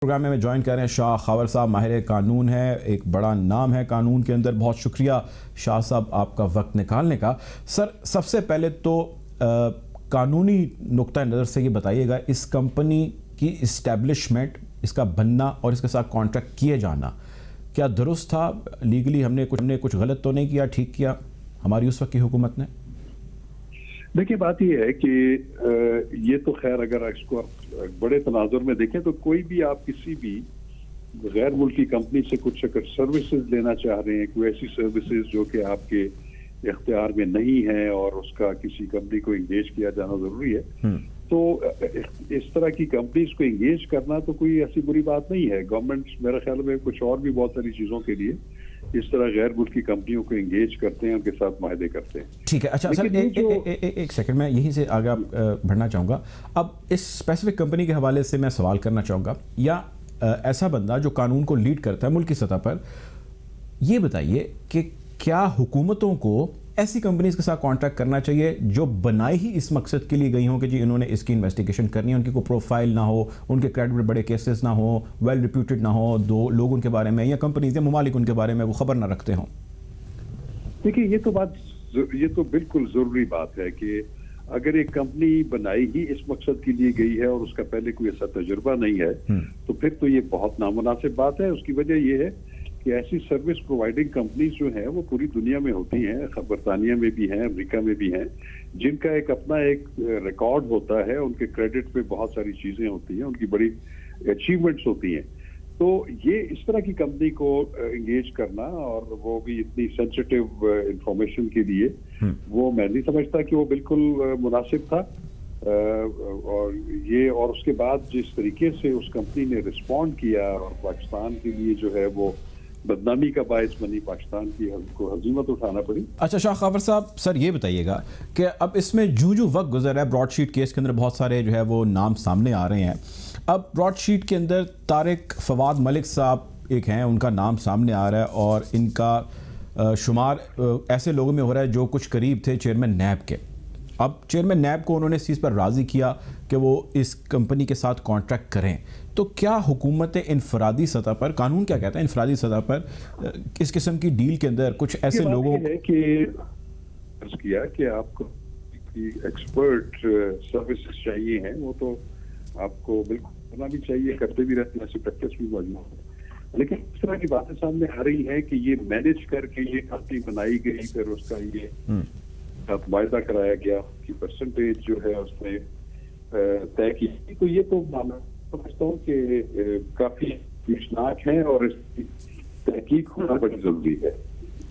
Programme میں join کر رہے ہیں شاہ خاور صاحب، ماہر قانون ہے، ایک بڑا نام ہے قانون کے اندر. بہت شکریہ شاہ صاحب آپ کا وقت نکالنے کا. سر، سب سے پہلے تو قانونی نقطہ نظر سے یہ بتائیے گا، اس کمپنی کی اسٹیبلشمنٹ، اس کا بننا اور اس کے ساتھ کانٹریکٹ کیے جانا کیا درست تھا؟ لیگلی ہم نے کچھ غلط تو نہیں کیا، ٹھیک کیا ہماری اس وقت کی حکومت نے؟ دیکھیے، بات یہ ہے کہ یہ تو خیر اگر اس کو بڑے تناظر میں دیکھیں تو کوئی بھی آپ کسی بھی غیر ملکی کمپنی سے کچھ اگر سروسز لینا چاہ رہے ہیں، کوئی ایسی سروسز جو کہ آپ کے اختیار میں نہیں ہے اور اس کا کسی کمپنی کو انگیج کیا جانا ضروری ہے، تو اس طرح کی کمپنیز کو انگیج کرنا تو کوئی ایسی بری بات نہیں ہے. گورنمنٹ میرے خیال میں کچھ اور بھی بہت ساری چیزوں کے لیے اس طرح غیر ملکی کمپنیوں کو انگیج کرتے ہیں، ان کے ساتھ معاہدے کرتے ہیں. ٹھیک ہے. اچھا سر، ایک سیکنڈ میں یہیں سے آگے بڑھنا چاہوں گا. اب اس اسپیسیفک کمپنی کے حوالے سے میں سوال کرنا چاہوں گا، یا ایسا بندہ جو قانون کو لیڈ کرتا ہے ملک کی سطح پر، یہ بتائیے کہ کیا حکومتوں کو ایسی کمپنیز کے ساتھ کانٹریکٹ کرنا چاہیے جو بنائی ہی اس مقصد کے لیے گئی ہوں کہ جی انہوں نے اس کی انویسٹیگیشن کرنی ہے، ان کی کوئی پروفائل نہ ہو، ان کے کریڈٹ بڑے کیسز نہ ہوں، ویل ریپیوٹڈ نہ ہو، دو لوگ ان کے بارے میں یا کمپنیز یا ممالک ان کے بارے میں وہ خبر نہ رکھتے ہوں؟ دیکھیے، یہ تو بالکل ضروری بات ہے کہ اگر ایک کمپنی بنائی ہی اس مقصد کے لیے گئی ہے اور اس کا پہلے کوئی ایسا تجربہ نہیں ہے تو پھر تو یہ بہت نامناسب بات ہے. اس کی وجہ یہ ہے کہ ایسی سروس پرووائڈنگ کمپنیز جو ہیں وہ پوری دنیا میں ہوتی ہیں، برطانیہ میں بھی ہیں، امریکہ میں بھی ہیں، جن کا ایک اپنا ایک ریکارڈ ہوتا ہے، ان کے کریڈٹ پہ بہت ساری چیزیں ہوتی ہیں، ان کی بڑی اچیومنٹس ہوتی ہیں. تو یہ اس طرح کی کمپنی کو انگیج کرنا اور وہ بھی اتنی سینسٹیو انفارمیشن کے لیے، وہ میں نہیں سمجھتا کہ وہ بالکل مناسب تھا. اور اس کے بعد جس طریقے سے اس کمپنی نے رسپونڈ کیا اور پاکستان کے لیے جو ہے وہ بدنامی کا باعث بنی، پاکستان کی کو ہزیمت اٹھانا پڑی. اچھا شاہ خاور صاحب، سر یہ بتائیے گا کہ اب اس میں جو وقت گزر رہا ہے، براڈ شیٹ کیس کے اندر بہت سارے جو ہے وہ نام سامنے آ رہے ہیں. اب براڈ شیٹ کے اندر طارق فواد ملک صاحب ایک ہیں، ان کا نام سامنے آ رہا ہے اور ان کا شمار ایسے لوگوں میں ہو رہا ہے جو کچھ قریب تھے چیئرمین نیب کے. اب چیئرمین نیب کو انہوں نے اس چیز پر راضی کیا کہ وہ اس کمپنی کے ساتھ کانٹریکٹ کریں. تو کیا حکومت انفرادی سطح پر، قانون کیا کہتا ہے انفرادی سطح پر، اس قسم کی ڈیل کے اندر کچھ ایسے لوگوں کیا کہ آپ کو ایکسپرٹ سروسز چاہیے ہیں، وہ تو آپ کو بالکل کرنا بھی چاہیے، کرتے بھی رہتے ہیں، ایسی پریکٹس بھی موجود ہے. لیکن اس طرح کی باتیں سامنے آ رہی ہیں کہ یہ مینج کر کے یہ کمپنی بنائی گئی، پھر اس کا یہ معاہدہ کرایا گیا، اس کی پرسنٹیج جو ہے اس میں طے کی. تو یہ تو میں سمجھتا ہوں کہ کافی خوفناک ہے اور اس کی تحقیق ہونا بڑی ضروری ہے.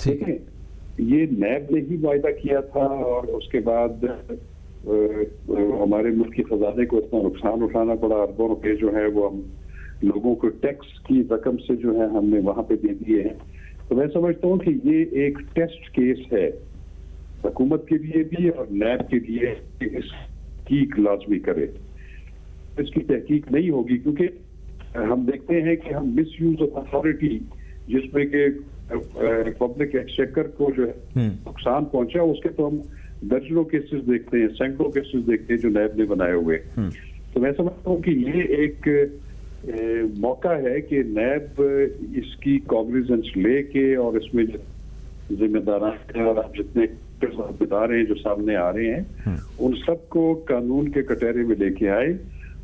ٹھیک ہے، یہ نیب نے ہی معاہدہ کیا تھا اور اس کے بعد ہمارے ملک کی خزانے کو اتنا نقصان اٹھانا پڑا، اربوں روپے جو ہے وہ ہم لوگوں کو ٹیکس کی رقم سے جو ہے ہم نے وہاں پہ دے دیے ہیں. تو میں سمجھتا ہوں کہ یہ ایک ٹیسٹ کیس ہے حکومت کے لیے بھی اور نیب کے لیے کہ اس کی لازمی کرے. اس کی تحقیق نہیں ہوگی کیونکہ ہم دیکھتے ہیں کہ ہم مس یوز آف اتھارٹی، جس میں کہ پبلک ایکسچیکر کو جو ہے نقصان پہنچا، اس کے تو ہم درجنوں کیسز دیکھتے ہیں، سینکڑوں کیسز دیکھتے ہیں جو نیب نے بنائے ہوئے. تو میں سمجھتا ہوں کہ یہ ایک موقع ہے کہ نیب اس کی کاگنیزنس لے کے اور اس میں ذمہ داران ہیں اور جتنے ادارے ہیں جو سامنے آ رہے ہیں ان سب کو قانون کے کٹہرے میں لے کے آئے،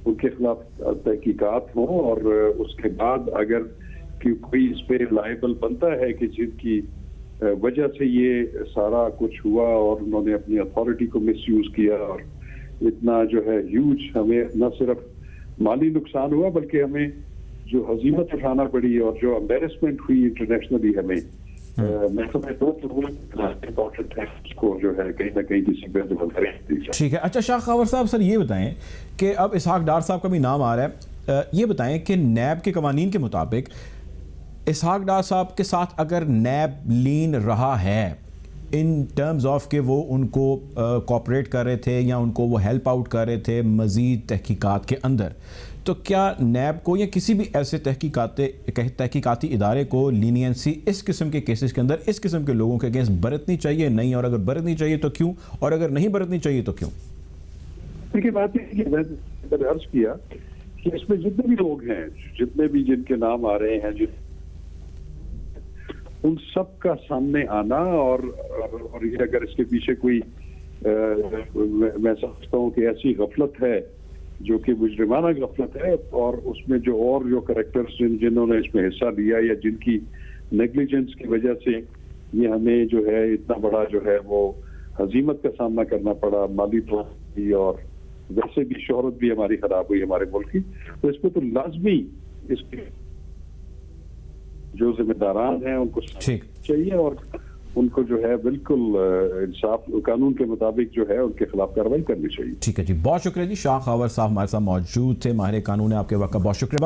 ان کے خلاف تحقیقات ہوں اور اس کے بعد اگر کوئی اس پہ لائبل بنتا ہے کہ جن کی وجہ سے یہ سارا کچھ ہوا اور انہوں نے اپنی اتھارٹی کو مس یوز کیا اور اتنا جو ہے ہیوج ہمیں نہ صرف مالی نقصان ہوا بلکہ ہمیں جو ہزیمت اٹھانا پڑی اور جو امبیرسمنٹ ہوئی انٹرنیشنلی، ہمیں میں سمجھتا ہوں کہ وہ امپورٹنٹ ہے اس کو جو ہے کہیں نہ کہیں کسی پہ عمل کریں. ٹھیک ہے. اچھا شاہ خاور صاحب، سر یہ بتائیں کہ اب اسحاق ڈار صاحب کا بھی نام آ رہا ہے، یہ بتائیں کہ نیب کے قوانین کے مطابق اسحاق ڈار صاحب کے ساتھ اگر نیب لین رہا ہے ان ٹرمز آف کہ وہ ان کو کوآپریٹ کر رہے تھے یا ان کو وہ ہیلپ آؤٹ کر رہے تھے مزید تحقیقات کے اندر، تو کیا نیب کو یا کسی بھی ایسے تحقیقاتی ادارے کو لینینسی اس قسم کے کیسز کے اندر اس قسم کے لوگوں کے اگینسٹ برتنی چاہیے؟ نہیں، اور اگر برتنی چاہیے تو کیوں، اور اگر نہیں برتنی چاہیے تو کیوں؟ دیکھیے، بات یہ کہ میں نے عرض کیا کہ اس میں جتنے بھی لوگ ہیں، جتنے بھی جن کے نام آ رہے ہیں، ان سب کا سامنے آنا اور یہ اگر اس کے پیچھے کوئی میں سمجھتا ہوں کہ ایسی غفلت ہے جو کہ مجرمانہ غفلت ہے، اور اس میں جو کریکٹرز جنہوں نے اس میں حصہ لیا یا جن کی نیگلیجنس کی وجہ سے یہ ہمیں جو ہے اتنا بڑا جو ہے وہ ہزیمت کا سامنا کرنا پڑا، مالی طور بھی اور ویسے بھی شہرت بھی ہماری خراب ہوئی ہمارے ملک کی، تو اس پہ تو لازمی اس کے جو ذمہ داران ہیں ان کو چاہیے اور ان کو جو ہے بالکل انصاف قانون کے مطابق جو ہے ان کے خلاف کارروائی کرنی چاہیے. ٹھیک ہے جی، بہت شکریہ جی. شاہ خاور صاحب ہمارے ساتھ موجود تھے، ماہر قانون ہے. آپ کے وقت کا بہت شکریہ.